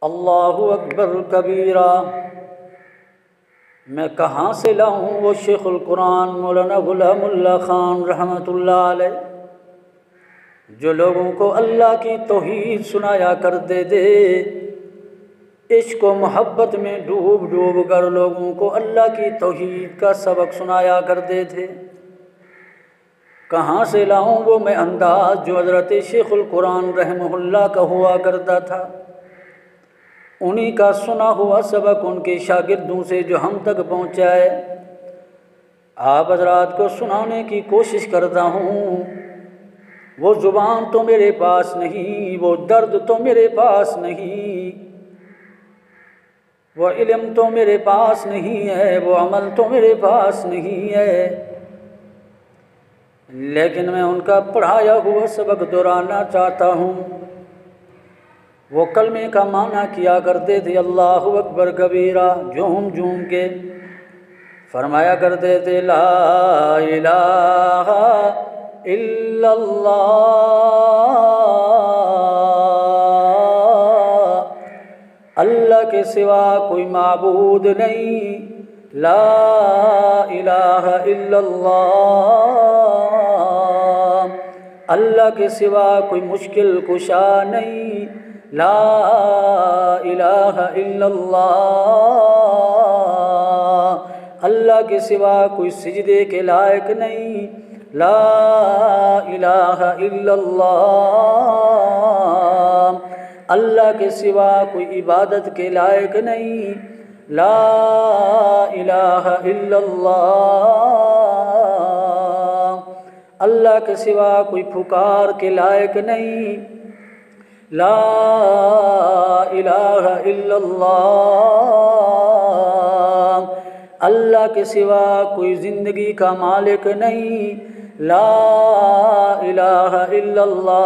اللہ اکبر کبیرہ۔ میں کہاں سے لاؤں وہ شیخ القرآن مولانا غلام اللہ خان رحمۃ اللہ علیہ، جو لوگوں کو اللہ کی توحید سنایا کرتے تھے، عشق و محبت میں ڈوب ڈوب کر لوگوں کو اللہ کی توحید کا سبق سنایا کرتے تھے۔ کہاں سے لاؤں وہ میں انداز جو حضرت شیخ القرآن رحمہ اللہ کا ہوا کرتا تھا؟ انہی کا سنا ہوا سبق ان کے شاگردوں سے جو ہم تک پہنچا ہے، آپ حضرات کو سنانے کی کوشش کرتا ہوں۔ وہ زبان تو میرے پاس نہیں، وہ درد تو میرے پاس نہیں، وہ علم تو میرے پاس نہیں ہے، وہ عمل تو میرے پاس نہیں ہے، لیکن میں ان کا پڑھایا ہوا سبق دہرانا چاہتا ہوں۔ وہ کلمے کا معنی کیا کرتے تھے اللہ اکبر کبیرہ، جھوم جھوم کے فرمایا کرتے تھے لا الہ الا اللہ، اللہ کے سوا کوئی معبود نہیں، لا الہ الا اللہ، اللہ کے سوا کوئی مشکل کشا نہیں، لا الہ الا اللہ، اللہ کے سوا کوئی سجدے کے لائق نہیں، لا الہ الا اللہ، اللہ کے سوا کوئی عبادت کے لائق نہیں، لا الہ الا اللہ، اللہ کے سوا کوئی پکار کے لائق نہیں، لا الہ الا اللہ، اللہ کے سوا کوئی زندگی کا مالک نہیں، لا الہ الا اللہ،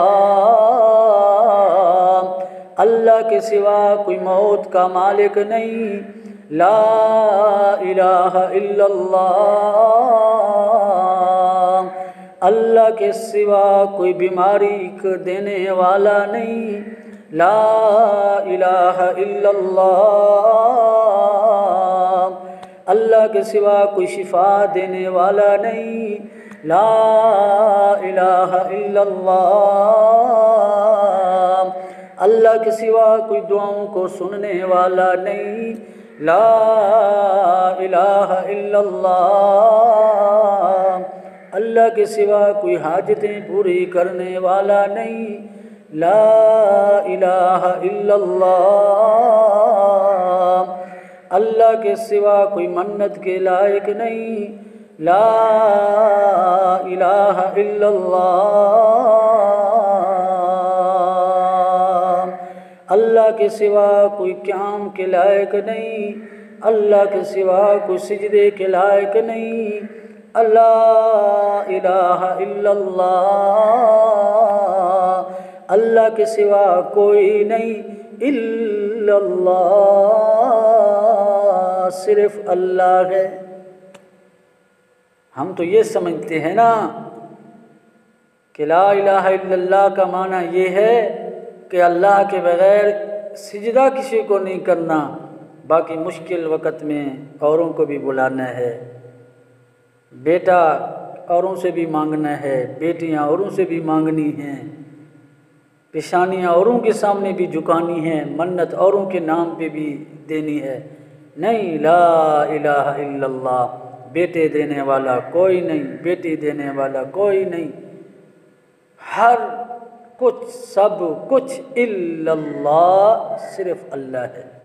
اللہ کے سوا کوئی موت کا مالک نہیں، لا الہ الا اللہ، اللہ کے سوا کوئی بیماری کو دینے والا نہیں، لا الہ الا اللہ، اللہ کے سوا کوئی شفا دینے والا نہیں، لا الہ الا اللہ، اللہ کے سوا کوئی دعاؤں کو سننے والا نہیں، لا الہ الا اللہ، اللہ کے سوا کوئی حاجتیں پوری کرنے والا نہیں، لا الہ الا اللہ، اللہ کے سوا کوئی منت کے لائق نہیں، لا الہ الا اللہ، اللہ کے سوا کوئی قیام کے لائق نہیں، اللہ کے سوا کوئی سجدے کے لائق نہیں، لا الہ الا اللہ، اللہ کے سوا کوئی نہیں الا اللہ، صرف اللہ ہے۔ ہم تو یہ سمجھتے ہیں نا کہ لا الہ الا اللہ کا معنی یہ ہے کہ اللہ کے بغیر سجدہ کسی کو نہیں کرنا، باقی مشکل وقت میں اوروں کو بھی بلانا ہے، بیٹا اوروں سے بھی مانگنا ہے، بیٹیاں اوروں سے بھی مانگنی ہیں، پیشانیاں اوروں کے سامنے بھی جھکانی ہیں، منت اوروں کے نام پہ بھی دینی ہے، نہیں لا الہ الا اللہ، بیٹے دینے والا کوئی نہیں، بیٹی دینے والا کوئی نہیں، ہر کچھ سب کچھ الا اللہ، صرف اللہ ہے۔